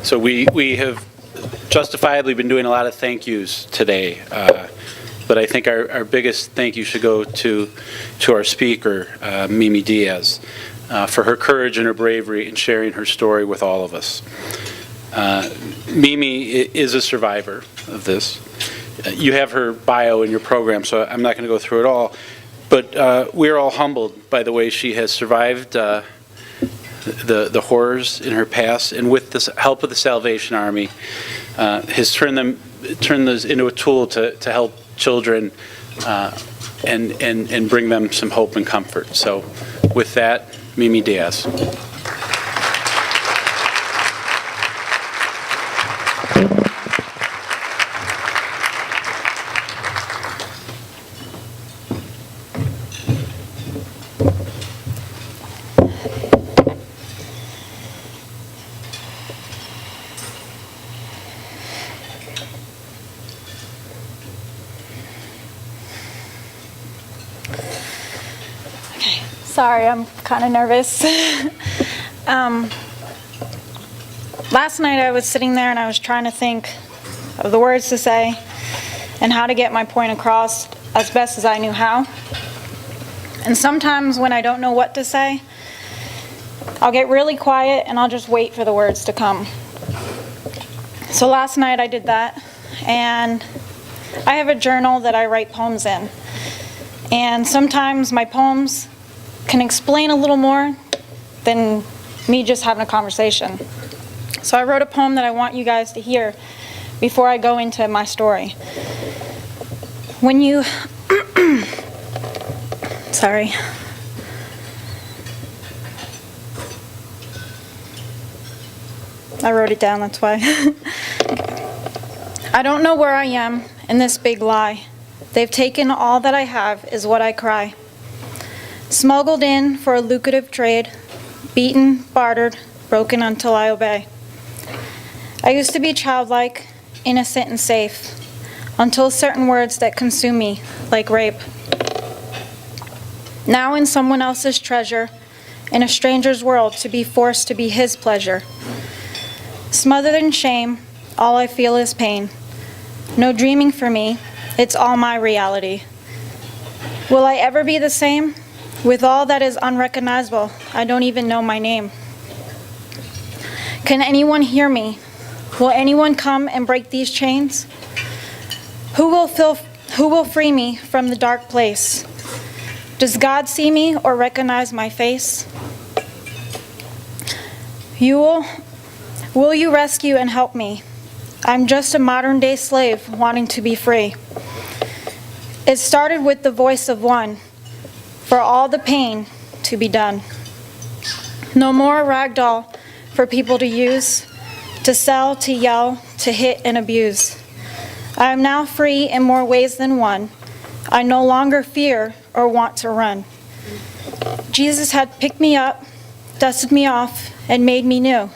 So we have justifiably been doing a lot of thank yous today, but I think our biggest thank you should go to our speaker, Mimi Diaz, for her courage and her bravery in sharing her story with all of us. Mimi is a survivor of this. You have her bio in your program, so I'm not going to go through it all, but we're all humbled by the way she has survived the horrors in her past, and with the help of the Salvation Army, has turned those into a tool to help children and bring them some hope and comfort. So with that, Mimi Diaz. Sorry, I'm kind of nervous. Last night I was sitting there and I was trying to think of the words to say and how to get my point across as best as I knew how. And sometimes when I don't know what to say, I'll get really quiet and I'll just wait for the words to come. So last night I did that, and I have a journal that I write poems in. And sometimes my poems can explain a little more than me just having a conversation. So I wrote a poem that I want you guys to hear before I go into my story. When you, sorry. I wrote it down, that's why. I don't know where I am in this big lie. They've taken all that I have is what I cry. Smuggled in for a lucrative trade, beaten, bartered, broken until I obey. I used to be childlike, innocent and safe, until certain words that consume me, like rape. Now in someone else's treasure, in a stranger's world, to be forced to be his pleasure. Smothered in shame, all I feel is pain. No dreaming for me, it's all my reality. Will I ever be the same? With all that is unrecognizable, I don't even know my name. Can anyone hear me? Will anyone come and break these chains? Who will free me from the dark place? Does God see me or recognize my face? Will you rescue and help me? I'm just a modern-day slave wanting to be free. It started with the voice of one, for all the pain to be done. No more a rag doll for people to use, to sell, to yell, to hit and abuse. I am now free in more ways than one. I no longer fear or want to run. Jesus had picked me up, dusted me off, and made me new.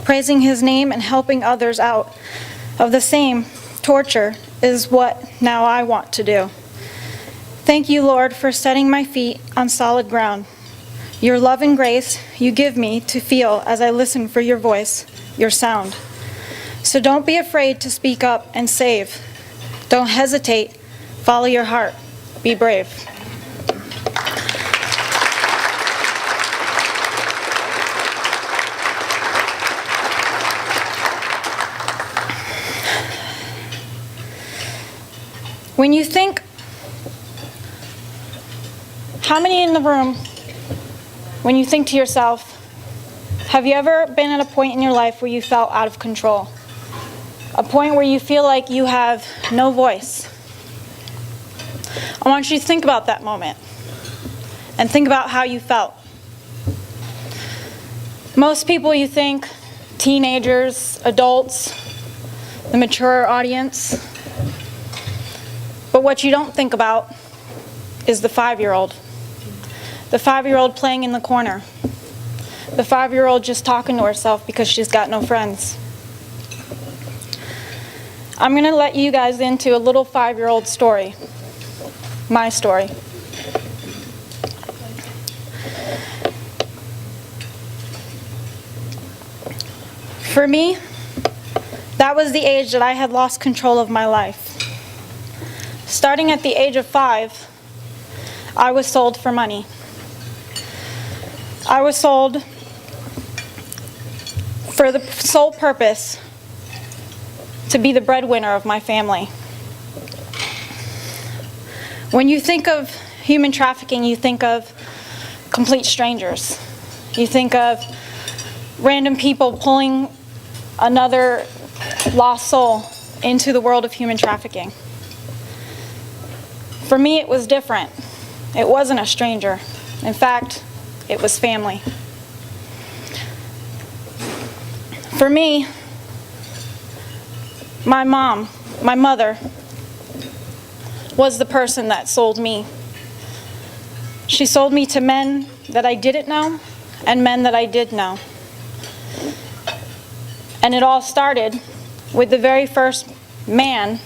Praising his name and helping others out of the same torture is what now I want to do. Thank you, Lord, for setting my feet on solid ground. Your love and grace you give me to feel as I listen for your voice, your sound. So don't be afraid to speak up and save. Don't hesitate. Follow your heart. Be brave. When you think, how many in the room, when you think to yourself, have you ever been at a point in your life where you felt out of control? A point where you feel like you have no voice? I want you to think about that moment and think about how you felt. Most people, you think, teenagers, adults, the mature audience. But what you don't think about is the 5-year-old. The 5-year-old playing in the corner. The 5-year-old just talking to herself because she's got no friends. I'm going to let you guys into a little 5-year-old story. My story. For me, that was the age that I had lost control of my life. Starting at the age of 5, I was sold for money. I was sold for the sole purpose to be the breadwinner of my family. When you think of human trafficking, you think of complete strangers. You think of random people pulling another lost soul into the world of human trafficking. For me, it was different. It wasn't a stranger. In fact, it was family. For me, my mother, was the person that sold me. She sold me to men that I didn't know and men that I did know. And it all started with the very first man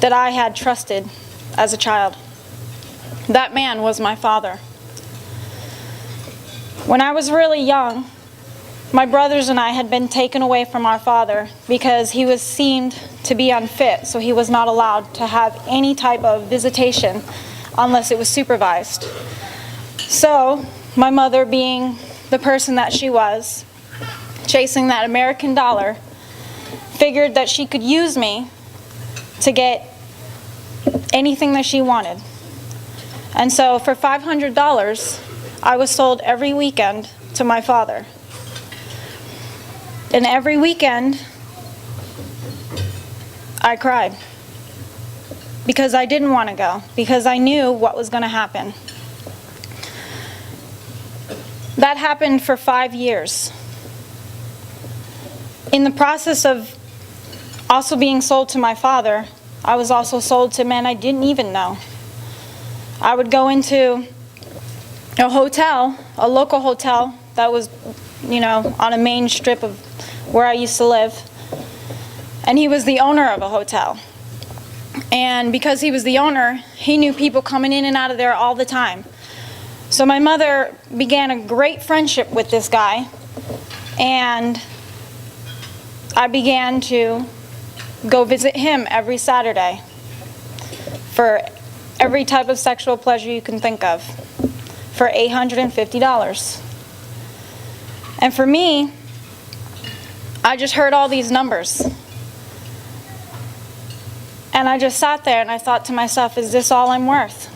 that I had trusted as a child. That man was my father. When I was really young, my brothers and I had been taken away from our father because he was seemed to be unfit, so he was not allowed to have any type of visitation unless it was supervised. So, my mother, being the person that she was, chasing that American dollar, figured that she could use me to get anything that she wanted. And so for $500, I was sold every weekend to my father. And every weekend, I cried because I didn't want to go, because I knew what was going to happen. That happened for 5 years. In the process of also being sold to my father, I was also sold to men I didn't even know. I would go into a hotel, a local hotel that was, on a main strip of where I used to live. And he was the owner of a hotel. And because he was the owner, he knew people coming in and out of there all the time. So my mother began a great friendship with this guy, and I began to go visit him every Saturday for every type of sexual pleasure you can think of for $850. And for me, I just heard all these numbers. And I just sat there and I thought to myself, is this all I'm worth?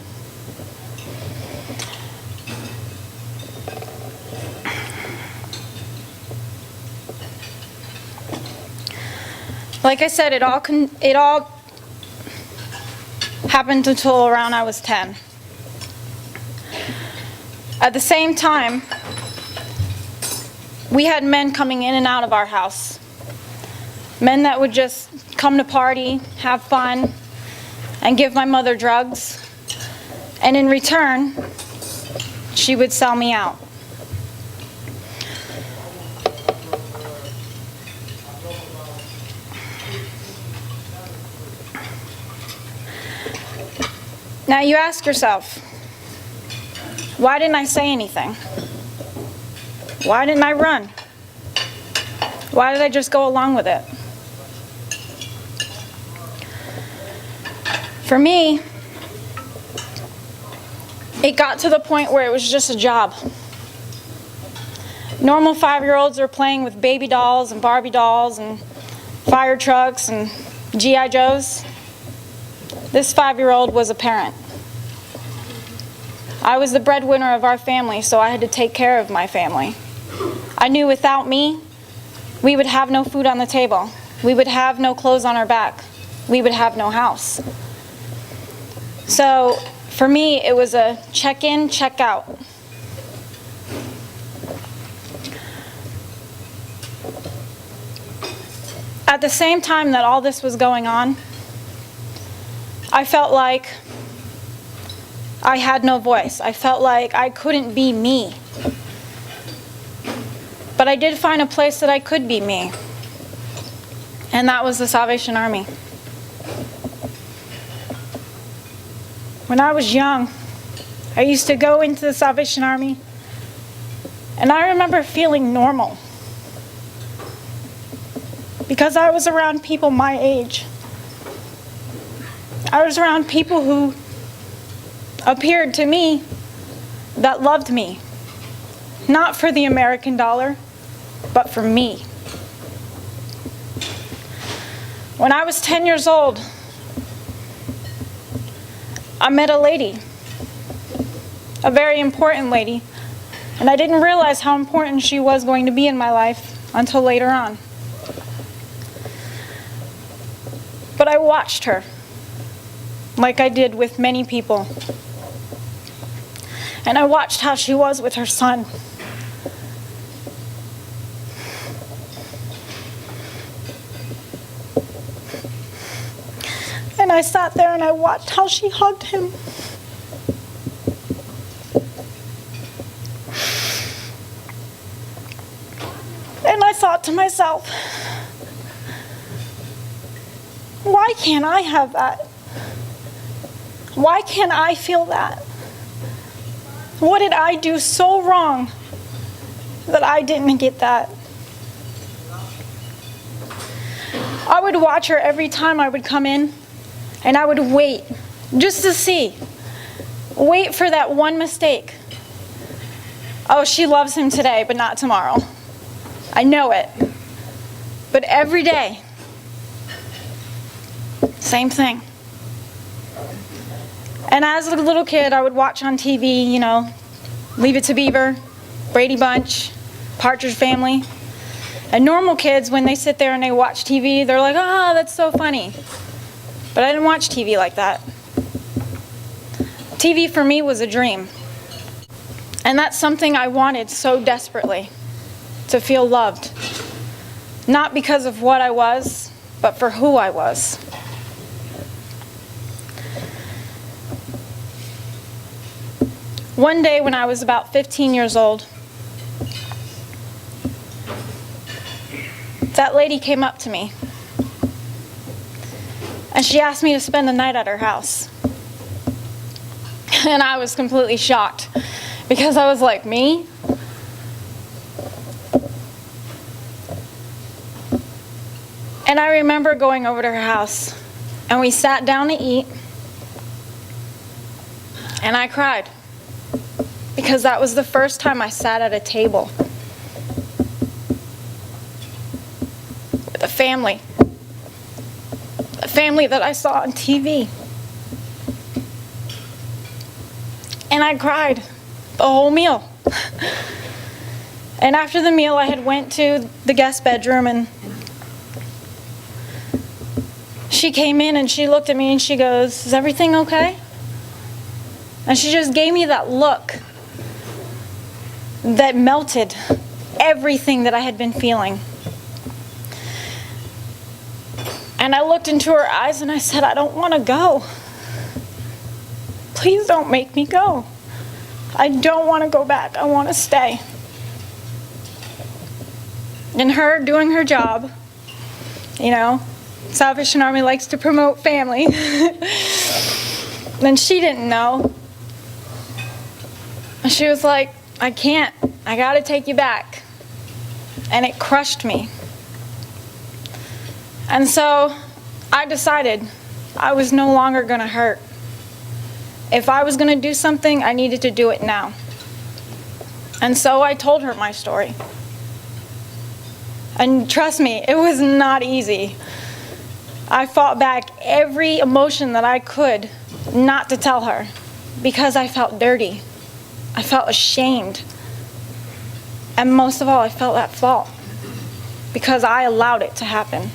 Like I said, it all happened until around I was 10. At the same time, we had men coming in and out of our house. Men that would just come to party, have fun, and give my mother drugs. And in return, she would sell me out. Now you ask yourself, why didn't I say anything? Why didn't I run? Why did I just go along with it? For me, it got to the point where it was just a job. Normal 5-year-olds are playing with baby dolls and Barbie dolls and fire trucks and G.I. Joes. This 5-year-old was a parent. I was the breadwinner of our family, so I had to take care of my family. I knew without me, we would have no food on the table. We would have no clothes on our back. We would have no house. So for me, it was a check in, check out. At the same time that all this was going on, I felt like I had no voice. I felt like I couldn't be me. But I did find a place that I could be me. And that was the Salvation Army. When I was young, I used to go into the Salvation Army, and I remember feeling normal. because I was around people my age. I was around people who appeared to me that loved me, not for the American dollar, but for me. When I was 10 years old, I met a lady, a very important lady, and I didn't realize how important she was going to be in my life until later on. But I watched her, like I did with many people. And I watched how she was with her son. And I sat there and I watched how she hugged him. And I thought to myself, why can't I have that? Why can't I feel that? What did I do so wrong that I didn't get that? I would watch her every time I would come in, and I would wait just to see. Wait for that one mistake. Oh, she loves him today, but not tomorrow. I know it. But every day, same thing. And as a little kid, I would watch on TV, Leave It to Beaver, Brady Bunch, Partridge Family. And normal kids, when they sit there and they watch TV, they're like, oh, that's so funny. But I didn't watch TV like that. TV for me was a dream. And that's something I wanted so desperately, to feel loved. Not because of what I was, but for who I was. One day when I was about 15 years old, that lady came up to me. And she asked me to spend the night at her house. And I was completely shocked because I was like, me? And I remember going over to her house and we sat down to eat and I cried because that was the first time I sat at a table with a family that I saw on TV. And I cried the whole meal. And after the meal, I had went to the guest bedroom and she came in and she looked at me and she goes, is everything okay? And she just gave me that look that melted everything that I had been feeling. And I looked into her eyes and I said, I don't want to go. Please don't make me go. I don't want to go back. I want to stay. And her doing her job, Salvation Army likes to promote family. And she didn't know. And she was like, I can't. I got to take you back. And it crushed me. And so I decided I was no longer going to hurt. If I was going to do something, I needed to do it now. And so I told her my story. And trust me, it was not easy. I fought back every emotion that I could not to tell her because I felt dirty. I felt ashamed. And most of all, I felt at fault because I allowed it to happen.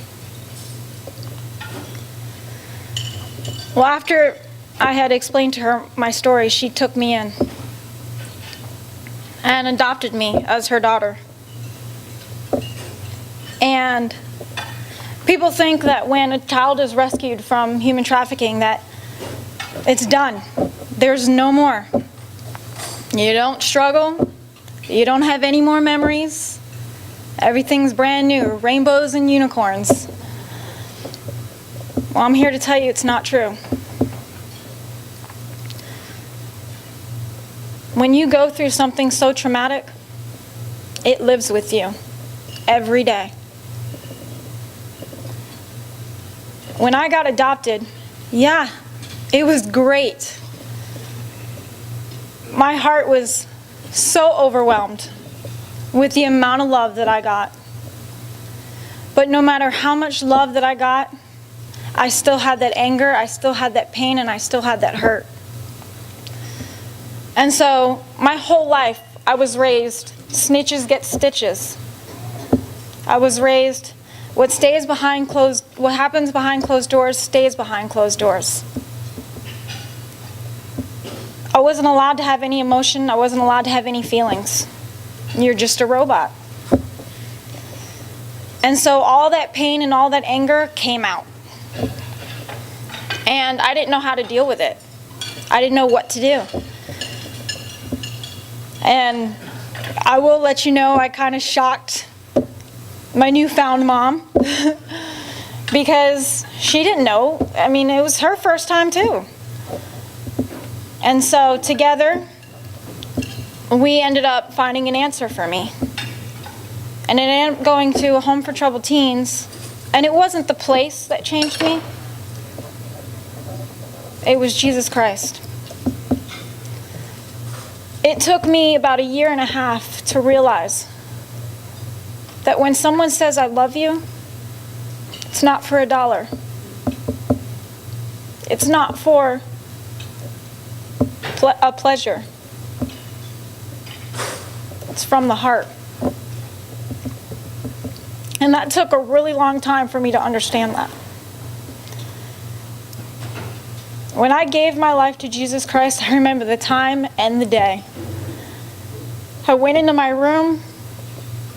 Well, after I had explained to her my story, she took me in and adopted me as her daughter. And people think that when a child is rescued from human trafficking that it's done. There's no more. You don't struggle. You don't have any more memories. Everything's brand new, rainbows and unicorns. Well, I'm here to tell you it's not true. When you go through something so traumatic, it lives with you every day. When I got adopted, yeah, it was great. My heart was so overwhelmed with the amount of love that I got. But no matter how much love that I got, I still had that anger, I still had that pain, and I still had that hurt. And so my whole life, I was raised, snitches get stitches. I was raised, what happens behind closed doors stays behind closed doors. I wasn't allowed to have any emotion, I wasn't allowed to have any feelings. You're just a robot. And so all that pain and all that anger came out. And I didn't know how to deal with it. I didn't know what to do. And I will let you know, I kind of shocked my newfound mom because she didn't know. I mean, it was her first time too. And so together, we ended up finding an answer for me. And it ended up going to a home for troubled teens. And it wasn't the place that changed me. It was Jesus Christ. It took me about 1.5 years to realize that when someone says, I love you, it's not for $1. It's not for a pleasure. It's from the heart. And that took a really long time for me to understand that. When I gave my life to Jesus Christ, I remember the time and the day. I went into my room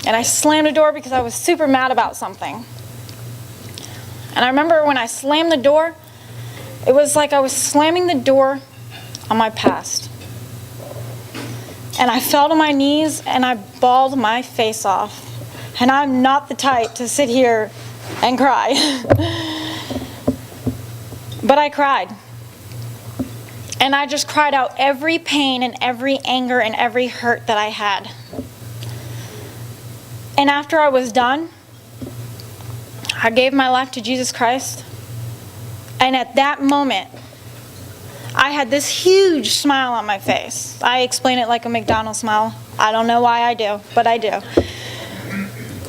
and I slammed the door because I was super mad about something. And I remember when I slammed the door, it was like I was slamming the door on my past. And I fell to my knees and I bawled my face off. And I'm not the type to sit here and cry. But I cried. And I just cried out every pain and every anger and every hurt that I had. And after I was done, I gave my life to Jesus Christ. And at that moment, I had this huge smile on my face. I explain it like a McDonald's smile. I don't know why I do, but I do.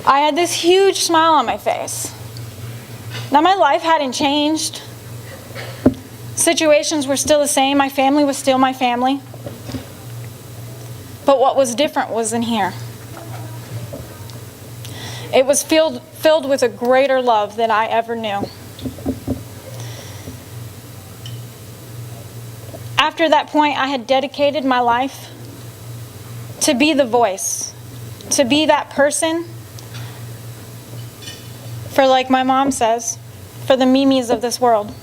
I had this huge smile on my face. Now my life hadn't changed. Situations were still the same. My family was still my family. But what was different was in here. It was filled with a greater love than I ever knew. After that point, I had dedicated my life to be the voice, to be that person for, like my mom says, for the Mimis of this world.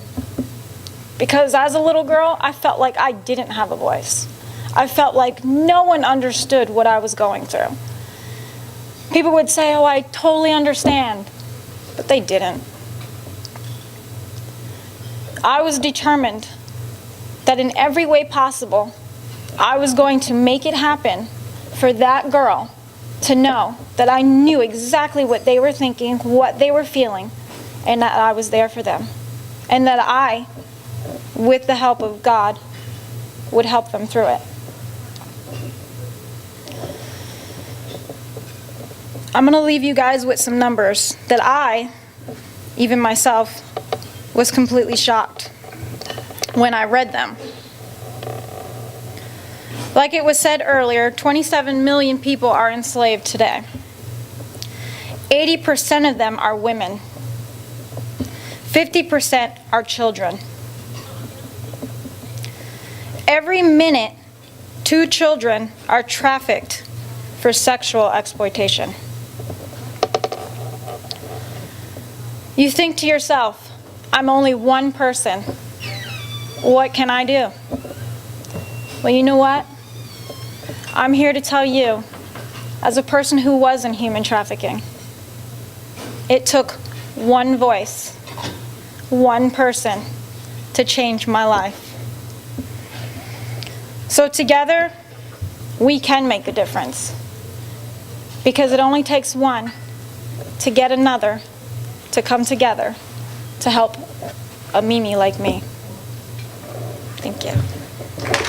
Because as a little girl, I felt like I didn't have a voice. I felt like no one understood what I was going through. People would say, oh, I totally understand, but they didn't. I was determined that in every way possible, I was going to make it happen for that girl to know that I knew exactly what they were thinking, what they were feeling, and that I was there for them. And that I, with the help of God, would help them through it. I'm going to leave you guys with some numbers that I, even myself, was completely shocked when I read them. Like it was said earlier, 27 million people are enslaved today. 80% of them are women. 50% are children. Every minute, 2 children are trafficked for sexual exploitation. You think to yourself, I'm only one person. What can I do? Well, you know what? I'm here to tell you, as a person who was in human trafficking, it took one voice, one person, to change my life. So together, we can make a difference. Because it only takes one to get another to come together to help a Mimi like me. Thank you.